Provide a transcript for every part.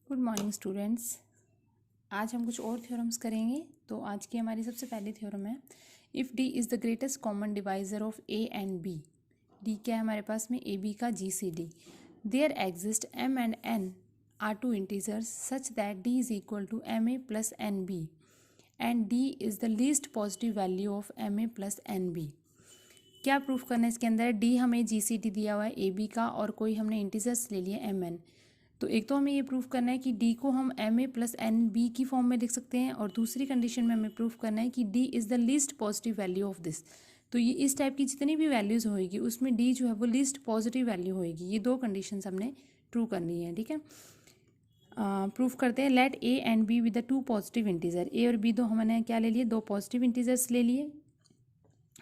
Good morning students. आज हम कुछ और थ्योरम्स करेंगे। तो आज की हमारी सबसे पहली थ्योरम है, if D is the greatest common divisor of A and B. D क्या है हमारे पास में, ए बी का GCD. There exist M and N are two integers such that D is equal to M A plus N B and D is the least positive value of M A plus N B. क्या proof करना है इसके अंदर, D हमें GCD दिया हुआ है A B का और कोई हमने इंटीजर्स ले लिए एम एन। तो एक तो हमें ये प्रूफ करना है कि डी को हम M A plus N B की फॉर्म में लिख सकते हैं, और दूसरी कंडीशन में हमें प्रूफ करना है कि D is the least positive value of this. तो ये इस टाइप की जितनी भी वैल्यूज़ होएगी उसमें डी जो है वो लीस्ट पॉजिटिव वैल्यू होएगी। ये दो कंडीशंस हमने ट्रू करनी है, ठीक है। प्रूफ करते हैं, let A and B with the two positive integer. A और बी दो हमने क्या ले लिए, दो पॉजिटिव इंटीजर्स ले लिए।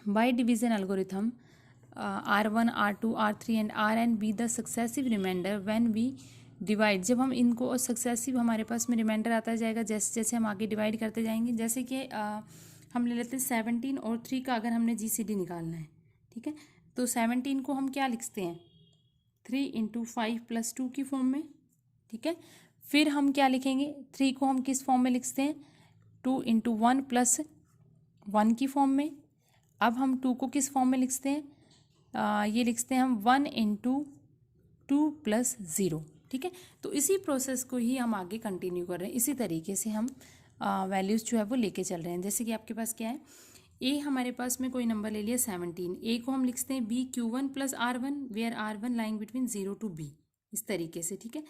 By division algorithm R1, R2, R3 and Rn be the successive remainder when we divide. जब हम इनको और सक्सेसिव हमारे पास में रिमाइंडर आता जाएगा जैसे जैसे हम आगे डिवाइड करते जाएंगे। जैसे कि हम ले लेते हैं 17 और 3 का अगर हमने जीसीडी निकालना है, ठीक है। तो 17 को हम क्या लिखते हैं, 3 इंटू 5 प्लस 2 की फॉर्म में, ठीक है। फिर हम क्या लिखेंगे, 3 को हम किस फॉर्म में लिखते हैं, 2 इंटू 1 प्लस 1 की फॉर्म में। अब हम 2 को किस फॉर्म में लिखते हैं, ये लिखते हैं हम 1 इंटू 2 प्लस 0, ठीक है। तो इसी प्रोसेस को ही हम आगे कंटिन्यू कर रहे हैं। इसी तरीके से हम वैल्यूज़ जो है वो लेके चल रहे हैं। जैसे कि आपके पास क्या है, ए हमारे पास में कोई नंबर ले लिया 17, ए को हम लिखते हैं B Q1 plus R1 where R1 lying between 0 to B, इस तरीके से, ठीक है।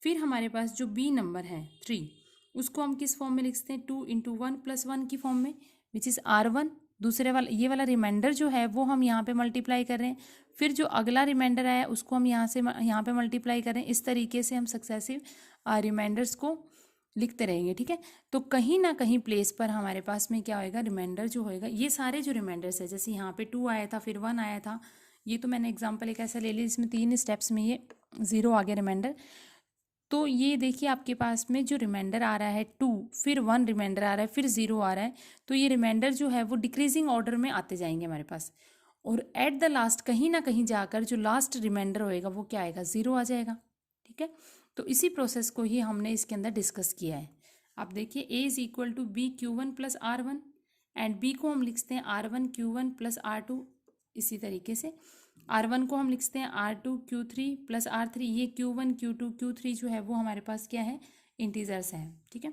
फिर हमारे पास जो बी नंबर है 3, उसको हम किस फॉर्म में लिखते हैं, 2 इंटू 1 प्लस 1 की फॉर्म में, विच इज़ R1। दूसरे वाला ये वाला रिमाइंडर जो है वो हम यहाँ पे मल्टीप्लाई कर रहे हैं। फिर जो अगला रिमाइंडर आया उसको हम यहाँ पे मल्टीप्लाई कर रहे हैं। इस तरीके से हम सक्सेसिव रिमाइंडर्स को लिखते रहेंगे, ठीक है। तो कहीं ना कहीं प्लेस पर हमारे पास में क्या होएगा, रिमाइंडर जो होएगा, ये सारे जो रिमाइंडर्स है, जैसे यहाँ पे 2 आया था फिर 1 आया था, ये तो मैंने एग्जाम्पल एक ऐसा ले लिया जिसमें 3 स्टेप्स में ये 0 आ गया रिमाइंडर। तो ये देखिए आपके पास में जो रिमाइंडर आ रहा है 2, फिर 1 रिमाइंडर आ रहा है, फिर 0 आ रहा है। तो ये रिमाइंडर जो है वो डिक्रीजिंग ऑर्डर में आते जाएंगे हमारे पास, और एट द लास्ट कहीं ना कहीं जाकर जो लास्ट रिमाइंडर होएगा वो क्या आएगा, 0 आ जाएगा, ठीक है। तो इसी प्रोसेस को ही हमने इसके अंदर डिस्कस किया है। आप देखिए, A is equal to B Q1 plus R1 and B को हम लिखते हैं R1 Q1 प्लस R2। इसी तरीके से R1 को हम लिखते हैं R2 Q3 प्लस R3। ये Q1 Q2 Q3 जो है वो हमारे पास क्या है, इंटीजर्स हैं, ठीक है।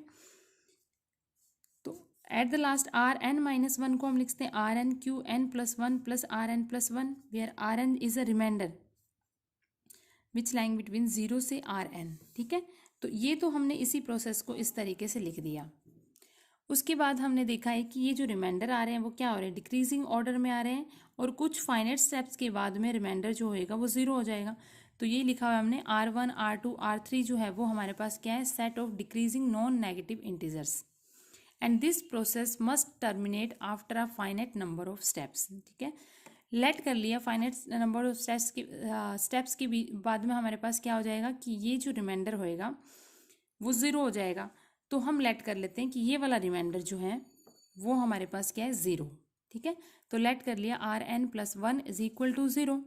तो at the last Rn minus 1 को हम लिखते हैं Rn Qn plus 1 plus Rn plus 1 where Rn is a remainder which lying between 0 से Rn, ठीक है। तो ये तो हमने इसी प्रोसेस को इस तरीके से लिख दिया। उसके बाद हमने देखा है कि ये जो रिमाइंडर आ रहे हैं वो क्या हो रहे हैं, डिक्रीजिंग ऑर्डर में आ रहे हैं, और कुछ फाइनाइट स्टेप्स के बाद में रिमाइंडर जो होएगा वो 0 हो जाएगा। तो ये लिखा हुआ है हमने, R1 R2 R3 जो है वो हमारे पास क्या है, set of decreasing non negative integers, and this process must terminate after a finite number of steps, ठीक है। लेट कर लिया, फाइनाइट नंबर ऑफ स्टेप्स के बाद में हमारे पास क्या हो जाएगा कि ये जो रिमाइंडर होएगा वो 0 हो जाएगा। तो हम लेट कर लेते हैं कि ये वाला रिमाइंडर जो है वो हमारे पास क्या है, 0, ठीक है। तो लेट कर लिया Rn plus 1 is equal to 0।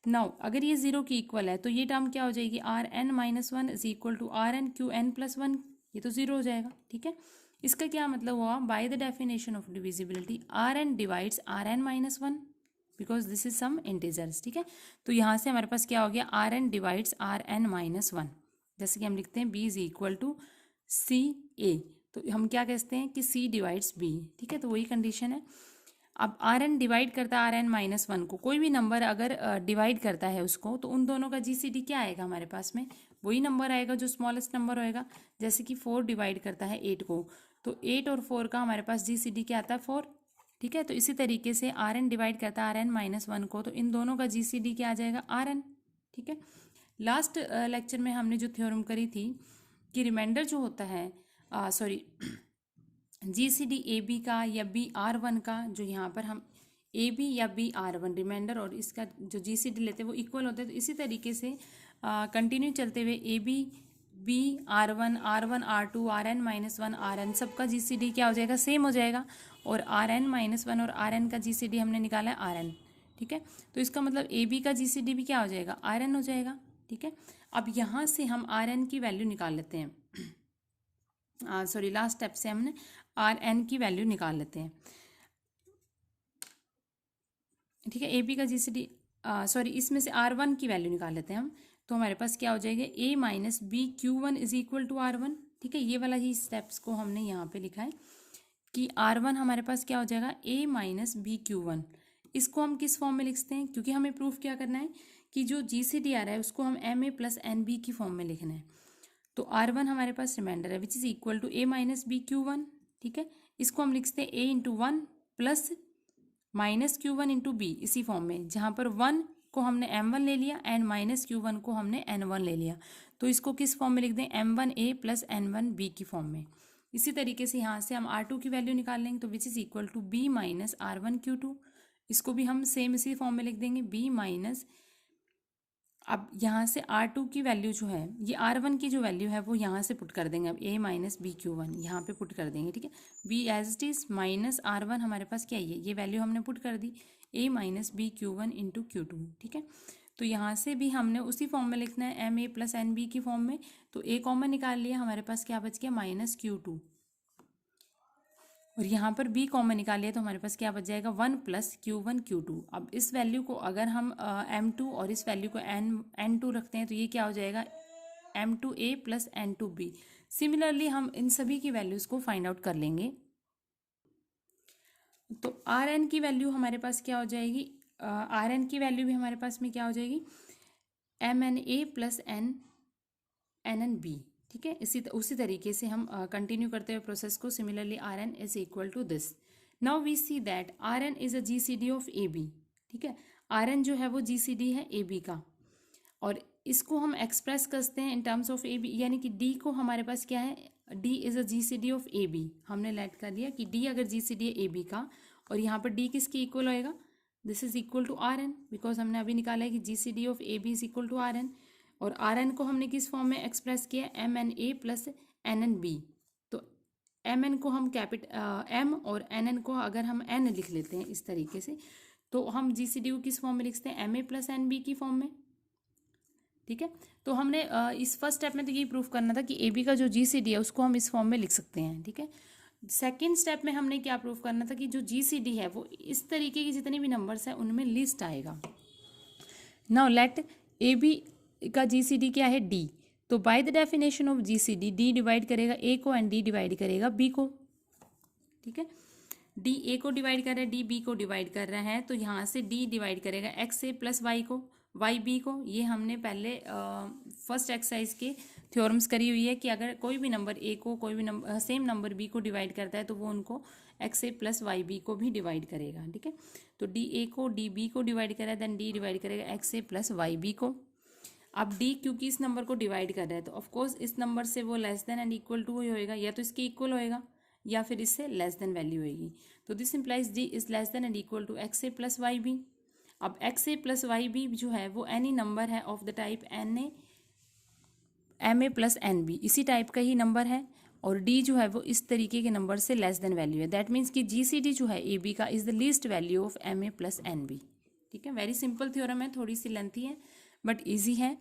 Now अगर ये 0 की इक्वल है तो ये टर्म क्या हो जाएगी, Rn minus 1 is equal to Rn Qn plus 1, ये तो 0 हो जाएगा, ठीक है। इसका क्या मतलब हुआ, by the definition of divisibility Rn divides Rn minus 1 because this is some integers, ठीक है। तो यहाँ से हमारे पास क्या हो गया, Rn डिवाइड्स Rn माइनस 1। जैसे कि हम लिखते हैं B is equal to C ए, तो हम क्या कहते हैं कि C डिवाइड्स B, ठीक है। तो वही कंडीशन है। अब Rn डिवाइड करता है Rn माइनस 1 को, कोई भी नंबर अगर डिवाइड करता है उसको, तो उन दोनों का GCD क्या आएगा हमारे पास में, वही नंबर आएगा जो स्मॉलेस्ट नंबर होएगा। जैसे कि 4 डिवाइड करता है 8 को, तो 8 और 4 का हमारे पास GCD क्या आता है, 4, ठीक है। तो इसी तरीके से Rn डिवाइड करता है Rn माइनस 1 को, तो इन दोनों का GCD क्या आ जाएगा, Rn, ठीक है। लास्ट लेक्चर में हमने जो थ्योरम करी थी कि रिमाइंडर जो होता है, सॉरी GCD ए बी का या BR1 का, जो यहाँ पर हम ए बी या BR1 रिमाइंडर और इसका जो GCD लेते हैं वो इक्वल होते हैं। तो इसी तरीके से कंटिन्यू चलते हुए A B BR1 R1 R2 Rn minus 1 Rn सबका GCD क्या हो जाएगा, सेम हो जाएगा, और Rn माइनस 1 और Rn का GCD हमने निकाला है Rn, ठीक है। तो इसका मतलब ए बी का GCD भी क्या हो जाएगा, Rn हो जाएगा, ठीक है। अब यहाँ से हम आर एन की वैल्यू निकाल लेते हैं, सॉरी लास्ट स्टेप से हमने आर एन की वैल्यू निकाल लेते हैं, ठीक है। ए बी का जी सी डी, सॉरी इसमें से आर वन की वैल्यू निकाल लेते हैं हम, तो हमारे पास क्या हो जाएगा, A minus B Q one is equal to R one, ठीक है। ये वाला ही स्टेप्स को हमने यहाँ पे लिखा है कि आर वन हमारे पास क्या हो जाएगा, A minus B Q one. इसको हम किस फॉर्म में लिखते हैं, क्योंकि हमें प्रूफ क्या करना है कि जो जी सी डी आ रहा है उसको हम M A plus N B की फॉर्म में लिखना है। तो आर वन हमारे पास रिमाइंडर है which is equal to A minus B Q one, ठीक है। इसको हम लिखते हैं A into one plus minus Q one into B, इसी फॉर्म में, जहाँ पर वन को हमने एम वन ले लिया एंड माइनस क्यू वन को हमने एन वन ले लिया, तो इसको किस फॉर्म में लिख दें, एम वन ए प्लस एन वन बी की फॉर्म में। इसी तरीके से यहाँ से हम आर टू की वैल्यू निकाल लेंगे, तो which is equal to B minus R one Q two, इसको भी हम सेम इसी फॉर्म में लिख देंगे, बी माइनस, अब यहाँ से आर टू की वैल्यू जो है, ये आर वन की जो वैल्यू है वो यहाँ से पुट कर देंगे, अब A minus B Q one यहाँ पे पुट कर देंगे, ठीक है। B as it is minus R one हमारे पास क्या है, ये वैल्यू हमने पुट कर दी, A minus B Q one into Q two, ठीक है। तो यहाँ से भी हमने उसी फॉर्म में लिखना है, M A plus N B की फॉर्म में, तो ए कॉमन निकाल लिया, हमारे पास क्या बच गया, माइनस क्यू टू, और यहाँ पर b कॉमन निकालिए तो हमारे पास क्या बच जाएगा, one plus Q one Q two. अब इस वैल्यू को अगर हम एम टू और इस वैल्यू को एन टू रखते हैं तो ये क्या हो जाएगा, M two A plus N two B. Similarly हम इन सभी की वैल्यूज को फाइंड आउट कर लेंगे। तो आर एन की वैल्यू हमारे पास क्या हो जाएगी, आर एन की वैल्यू भी हमारे पास में क्या हो जाएगी, M N A plus N N B, ठीक है। उसी तरीके से हम कंटिन्यू करते हुए प्रोसेस को, similarly R N is equal to this. Now we see that R N is a G C D of A B, ठीक है। आर एन जो है वो जी सी डी है ए बी का, और इसको हम एक्सप्रेस करते हैं in terms of A B, यानी कि डी को हमारे पास क्या है, D is a G C D of A B, हमने लेट कर लिया कि डी अगर जी सी डी है ए बी का, और यहाँ पर डी किसके इक्वल होएगा, this is equal to R N, because हमने अभी निकाला है कि G C D of A B is equal to R N. और आर एन को हमने किस फॉर्म में एक्सप्रेस किया, M N A plus N N B. तो एम एन को हम एम और एन एन को अगर हम एन लिख लेते हैं इस तरीके से, तो हम जी सी डी को किस फॉर्म में लिखते हैं, M A plus N B की फॉर्म में, ठीक है। तो हमने इस फर्स्ट स्टेप में तो यही प्रूफ करना था कि ए बी का जो जी सी डी है उसको हम इस फॉर्म में लिख सकते हैं, ठीक है। सेकेंड स्टेप में हमने क्या प्रूफ करना था कि जो जी सी डी है वो इस तरीके की जितने भी नंबर्स हैं उनमें लिस्ट आएगा। नाउ लेट ए बी का जी सी डी क्या है, डी, तो by the definition of G C D, D divide करेगा ए को एंड डी डिवाइड करेगा बी को, ठीक है। डी ए को डिवाइड कर रहा है, डी बी को डिवाइड कर रहा है, तो यहाँ से डी डिवाइड करेगा एक्स ए प्लस वाई को, वाई बी को। ये हमने पहले फर्स्ट एक्सरसाइज के थ्योरम्स करी हुई है कि अगर कोई भी नंबर ए को कोई भी नंबर सेम नंबर बी को डिवाइड करता है तो वो उनको x A plus Y B को भी डिवाइड करेगा, ठीक है। तो डी ए को डी बी को डिवाइड करेगा, देन डी डिवाइड करेगा x A plus Y B को। अब डी क्योंकि इस नंबर को डिवाइड कर रहा है तो ऑफकोर्स इस नंबर से वो less than and equal to ही होएगा, या तो इसके इक्वल होएगा या फिर इससे लेस देन वैल्यू होएगी। तो this implies D is less than and equal to X A plus Y B. अब X A plus Y B जो है वो एनी नंबर है of the type N A M A plus N B, इसी type का ही number है, और डी जो है वो इस तरीके के नंबर से लेस देन वैल्यू है। दैट मीन्स कि जी सी डी जो है ए बी का is the least value of M A plus N B, ठीक है। वेरी सिंपल थ्योरम है, थोड़ी सी लेंथी है बट ईजी है।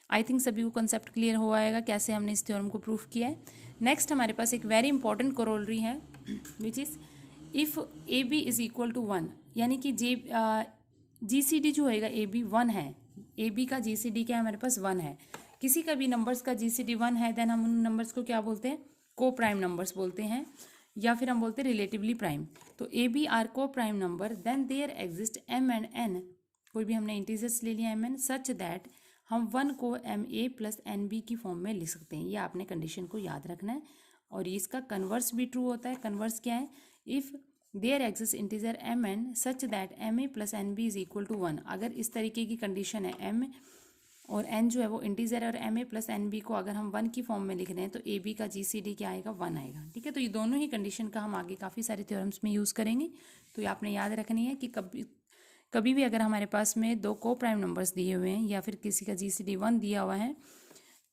आई थिंक सभी को कंसेप्ट क्लियर हुआ आएगा कैसे हमने इस थ्योरम को प्रूफ किया है। नेक्स्ट हमारे पास एक वेरी इंपॉर्टेंट कोरोलरी है which is if A B is equal to one, यानी कि जी सी डी जो होएगा ए बी वन है, ए बी का जी सी डी क्या है हमारे पास वन है, किसी का भी नंबर्स का जी सी डी वन है, देन हम उन नंबर्स को क्या बोलते हैं, को प्राइम नंबर्स बोलते हैं, या फिर हम बोलते हैं रिलेटिवली प्राइम। तो A B are coprime number, then there exist M and N, कोई भी हमने इंटीजर्स ले लिया एम एन, सच दैट हम वन को M A plus N B की फॉर्म में लिख सकते हैं। ये आपने कंडीशन को याद रखना है, और इसका कन्वर्स भी ट्रू होता है। कन्वर्स क्या है, if there exist integer M N such that M A plus N B is equal to one, अगर इस तरीके की कंडीशन है एम और एन जो है वो इंटीजर है, और M A plus N B को अगर हम वन की फॉर्म में लिख रहे हैं तो ए बी का जी सी डी क्या आएगा, वन आएगा, ठीक है। तो ये दोनों ही कंडीशन का हम आगे काफ़ी सारे थ्योरम्स में यूज़ करेंगे। तो ये आपने याद रखनी है कि कभी भी अगर हमारे पास में दो को प्राइम नंबर्स दिए हुए हैं या फिर किसी का जी सी डी वन दिया हुआ है,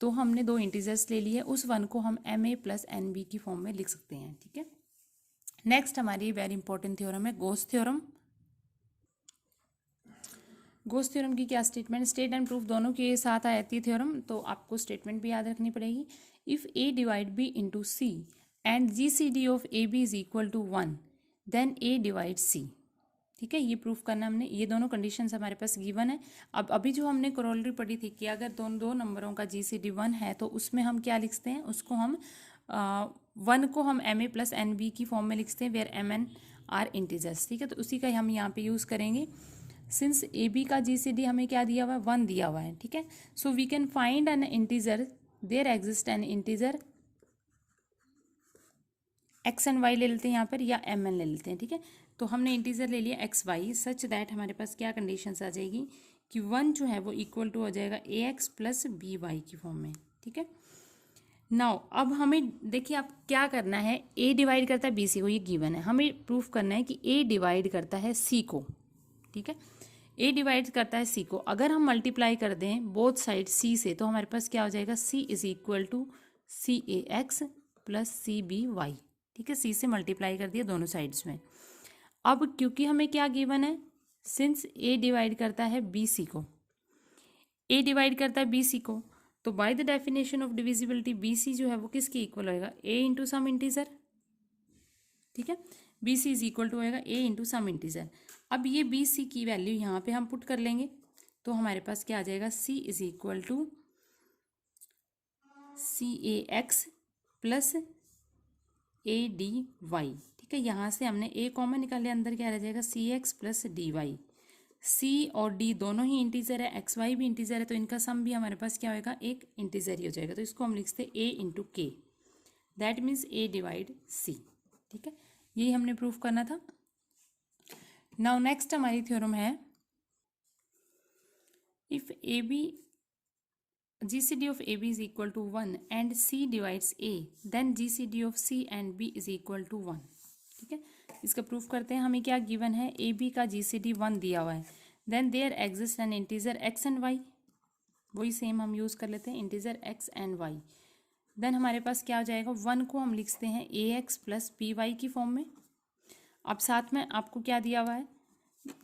तो हमने दो इंटीजर्स ले लिए, उस वन को हम M A plus N B की फॉर्म में लिख सकते हैं, ठीक है। नेक्स्ट हमारी वेरी इंपॉर्टेंट थ्योरम है गॉस थ्योरम। गॉस थ्योरम की क्या स्टेटमेंट, स्टेट एंड प्रूफ दोनों के साथ आती है थ्योरम, तो आपको स्टेटमेंट भी याद रखनी पड़ेगी। If A divide B into C and G C D of A B is equal to 1 then A divide C. ठीक है, ये प्रूफ करना हमने, ये दोनों कंडीशंस हमारे पास गिवन है। अब अभी जो हमने करोलरी पढ़ी थी कि अगर दो नंबरों का जी सी डी 1 है तो उसमें हम क्या लिखते हैं, उसको हम 1 को हम M A plus N B की फॉर्म में लिखते हैं where M N are integers. ठीक है, तो उसी का हम यहाँ पे यूज़ करेंगे। सिंस ए बी का जी सी डी हमें क्या दिया हुआ है, 1 दिया हुआ है। ठीक है, so we can find an integer, there exist an integer X and Y ले लेते हैं यहाँ पर, या एम एन ले लेते हैं। ठीक है, तो हमने इंटीजर ले लिया एक्स वाई, सच दैट हमारे पास क्या कंडीशंस आ जाएगी कि 1 जो है वो इक्वल टू हो जाएगा ए एक्स प्लस बी वाई की फॉर्म में। ठीक है, नाउ अब हमें देखिए आप क्या करना है, ए डिवाइड करता है बी सी को, ये गिवन है, हमें प्रूफ करना है कि ए डिवाइड करता है सी को। ठीक है, ए डिवाइड करता है सी को, अगर हम मल्टीप्लाई कर दें बोथ साइड सी से तो हमारे पास क्या हो जाएगा, C is equal to C A X plus C B Y. ठीक है, सी से मल्टीप्लाई कर दिया दोनों साइड्स में। अब क्योंकि हमें क्या गिवन है, सिंस ए डिवाइड करता है बी सी को, ए डिवाइड करता है बी सी को, तो by the definition of divisibility B C जो है वो किसके इक्वल होएगा, ए इंटू सम इंटीजर। ठीक है, B C is equal to होएगा ए इंटू सम इंटीजर। अब ये बी सी की वैल्यू यहाँ पे हम पुट कर लेंगे, तो हमारे पास क्या आ जाएगा, C is equal to C A X plus A D Y. ठीक है, यहाँ से हमने ए कॉमन निकाले, अंदर क्या रह जाएगा, सी एक्स प्लस डी वाई। सी और डी दोनों ही इंटीजर है, एक्स वाई भी इंटीजर है, तो इनका सम भी हमारे पास क्या होएगा, एक इंटीजर ही हो जाएगा। तो इसको हम लिखते हैं A into K, that means A divide C. ठीक है, यही हमने प्रूफ करना था। नाउ नेक्स्ट हमारी थ्योरम है, if A B GCD of AB is equal to 1 and C divides A, then GCD of C and B is equal to 1। ठीक है, इसका प्रूफ करते हैं। हमें क्या गिवन है, AB का GCD 1 दिया हुआ है, then there exist an integer x and y, वही सेम हम यूज़ कर लेते हैं, इंटीजर x एंड y। देन हमारे पास क्या हो जाएगा, 1 को हम लिखते हैं ax प्लस बी वाई की फॉर्म में। अब साथ में आपको क्या दिया हुआ है,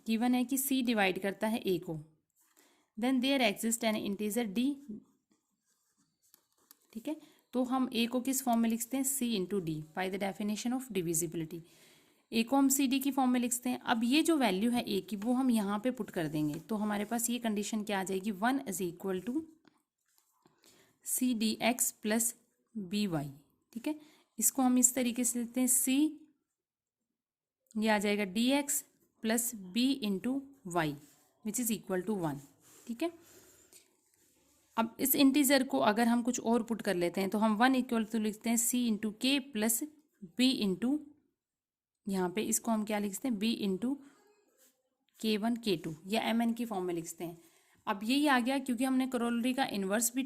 गिवन है कि C डिवाइड करता है A को, then there exist an integer D। ठीक है, तो हम ए को किस फॉर्म में लिखते हैं, C into D, by the definition of divisibility. A को हम सी डी की फॉर्म में लिखते हैं। अब ये जो वैल्यू है ए की वो हम यहाँ पे पुट कर देंगे, तो हमारे पास ये कंडीशन क्या आ जाएगी, 1 is equal to C D X plus B Y. ठीक है, इसको हम इस तरीके से लिखते हैं, सी ये आ जाएगा D X plus B into Y which is equal to 1। ठीक है, अब इस इंटीजर को अगर हम कुछ और पुट कर लेते हैं तो हम 1 इक्वल टू लिखते हैं सी इंटू के प्लस बी इंटू, यहाँ पे इसको हम क्या लिखते हैं, बी इंटू K1 K2 या MN की फॉर्म में लिखते हैं। अब यही आ गया क्योंकि हमने करोलरी का इन्वर्स भी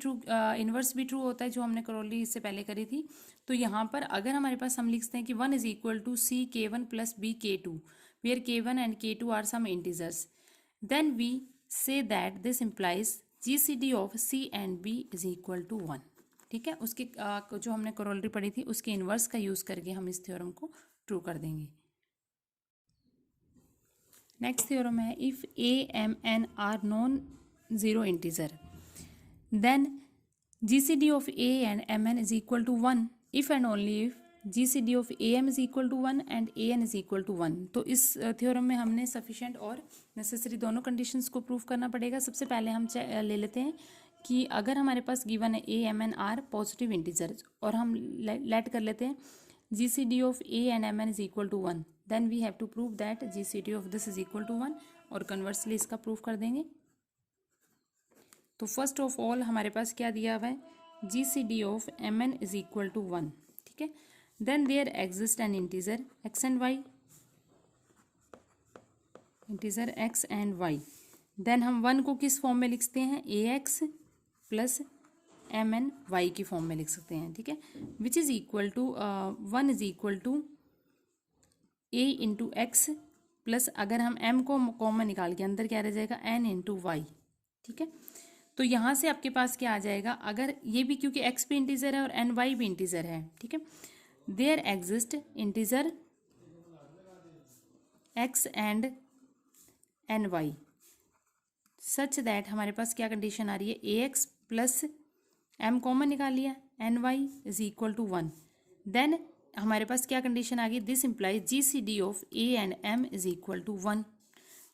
ट्रू होता है जो हमने करोलरी इससे पहले करी थी। तो यहाँ पर अगर हमारे पास हम लिखते हैं कि 1 is equal to C K1 plus B K2 where K1 and K2 are some integers, then we say that this implies GCD of C and B is equal to 1। ठीक है, उसके जो हमने करोलरी पढ़ी थी उसके इन्वर्स का use करके हम इस थ्योरम को ट्रू कर देंगे। नेक्स्ट थ्योरम है, if A M N are non zero integer then GCD of A and MN is equal to 1 if and only if GCD of AM is equal to 1 and AN is equal to 1। तो इस theorem में हमने sufficient और necessary दोनों conditions को prove करना पड़ेगा। सबसे पहले हम ले लेते हैं कि अगर हमारे पास गिवन है AMN आर पॉजिटिव इंटीजर्स और हम लेट कर लेते हैं GCD of A and MN is equal to 1, then we have to prove that GCD of this is equal to 1 और कन्वर्सली इसका प्रूव कर देंगे। तो फर्स्ट ऑफ ऑल हमारे पास क्या दिया हुआ है, GCD of MN is equal to 1। ठीक है, then there exist an integer x and y, integer x and y, then हम 1 को किस फॉर्म में लिखते हैं, ax प्लस mn y की फॉर्म में लिख सकते हैं। ठीक है, which is equal to 1 is equal to a into X plus, अगर हम m को कॉमन निकाल के अंदर क्या रह जाएगा, n इंटू वाई। ठीक है, तो यहाँ से आपके पास क्या आ जाएगा, अगर ये भी क्योंकि x भी इंटीजर है और n y भी इंटीजर है। ठीक है, there exist integer x and n y, such that हमारे पास क्या कंडीशन आ रही है, A X plus M common निकाल लिया, N Y is equal to 1। Then हमारे पास क्या कंडीशन आ गई, this implies G C D of A and M is equal to 1।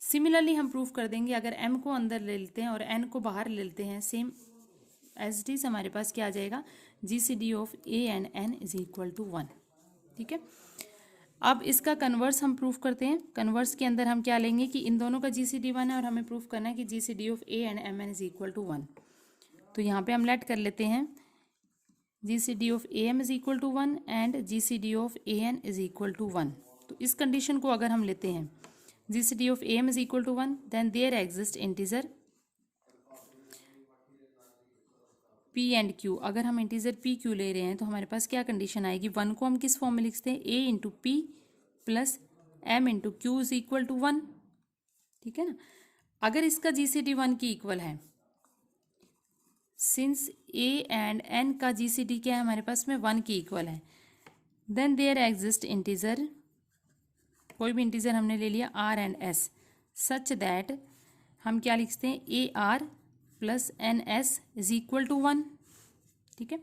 Similarly हम प्रूव कर देंगे, अगर एम को अंदर ले लेते हैं और एन को बाहर ले लेते हैं, सेम एज इट इज हमारे पास क्या आ जाएगा, G C D of A and N is equal to 1। ठीक है, अब इसका कन्वर्स हम प्रूफ करते हैं। कन्वर्स के अंदर हम क्या लेंगे कि इन दोनों का जी सी डी 1 है और हमें प्रूफ करना है कि G C D of A and M N is equal to 1। तो यहाँ पे हम लेट कर लेते हैं G C D of A M is equal to 1 and G C D of A N is equal to 1। तो इस condition को अगर हम लेते हैं, G C D of A M is equal to 1, then there exist integer P and Q. अगर हम integer P Q ले रहे हैं तो हमारे पास क्या कंडीशन आएगी, 1 को हम किस फॉर्म में लिखते हैं, A into P plus M into Q is equal to 1। ठीक है ना, अगर इसका जी सी डी 1 की इक्वल है, सिंस ए एंड एन का जी सी डी क्या है हमारे पास में 1 की इक्वल है, देन देयर एग्जिस्ट इंटीजर, कोई भी इंटीजर हमने ले लिया R and S, such that हम क्या लिखते हैं, A R plus N S is equal to 1। ठीक है,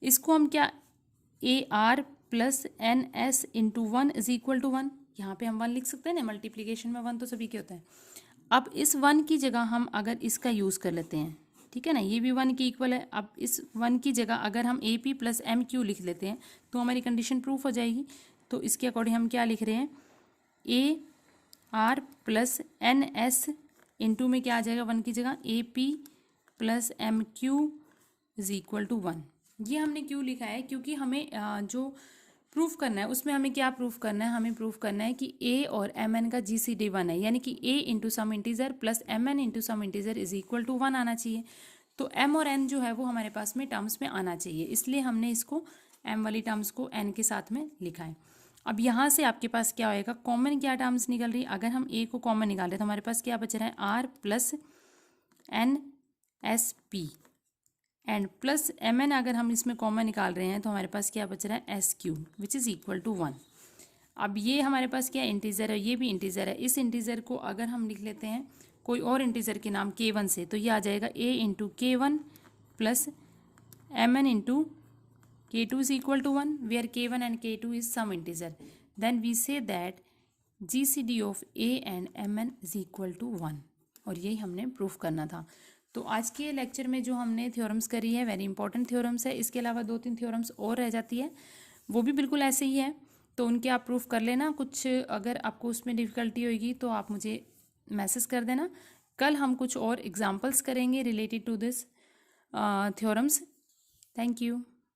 इसको हम क्या, A R plus N S into 1 is equal to 1, यहाँ पे हम 1 लिख सकते हैं ना, मल्टीप्लीकेशन में 1 तो सभी के होता है। अब इस 1 की जगह हम अगर इसका यूज़ कर लेते हैं, ठीक है ना, ये भी 1 की इक्वल है, अब इस 1 की जगह अगर हम A P plus M Q लिख लेते हैं तो हमारी कंडीशन प्रूफ हो जाएगी। तो इसके अकॉर्डिंग हम क्या लिख रहे हैं, A R plus N S into में क्या आ जाएगा, 1 की जगह A P plus M Q is equal to 1। ये हमने क्यों लिखा है, क्योंकि हमें जो प्रूफ करना है उसमें हमें क्या प्रूफ करना है, हमें प्रूफ करना है कि ए और एम एन का जी सी डी 1 है, यानी कि A into some integer plus M N into some integer is equal to 1 आना चाहिए। तो एम और एन जो है वो हमारे पास में टर्म्स में आना चाहिए, इसलिए हमने इसको एम वाली टर्म्स को एन के साथ में लिखा है। अब यहाँ से आपके पास क्या होएगा, कॉमन क्या टर्म्स निकल रही है, अगर हम ए को कॉमन निकालें तो हमारे पास क्या बच रहा है, R plus N S P and plus M N, अगर हम इसमें कॉमन निकाल रहे हैं तो हमारे पास क्या बच रहा है, S Q which is equal to 1। अब ये हमारे पास क्या इंटीजर है, ये भी इंटीजर है, इस इंटीजर को अगर हम लिख लेते हैं कोई और इंटीजर के नाम k1 से, तो ये आ जाएगा a into K one plus M N into K two is equal to 1, where k1 and k2 is some integer, then we say that G C D of a and M N is equal to 1। और यही हमने proof करना था। तो आज के lecture में जो हमने थ्योरम्स करी है वेरी इंपॉर्टेंट थ्योरम्स है, इसके अलावा 2-3 थ्योरम्स और रह जाती है, वो भी बिल्कुल ऐसे ही है, तो उनके आप प्रूफ कर लेना। कुछ अगर आपको उसमें डिफ़िकल्टी होगी तो आप मुझे मैसेज कर देना। कल हम कुछ और एग्जांपल्स करेंगे related to this theorems. Thank you.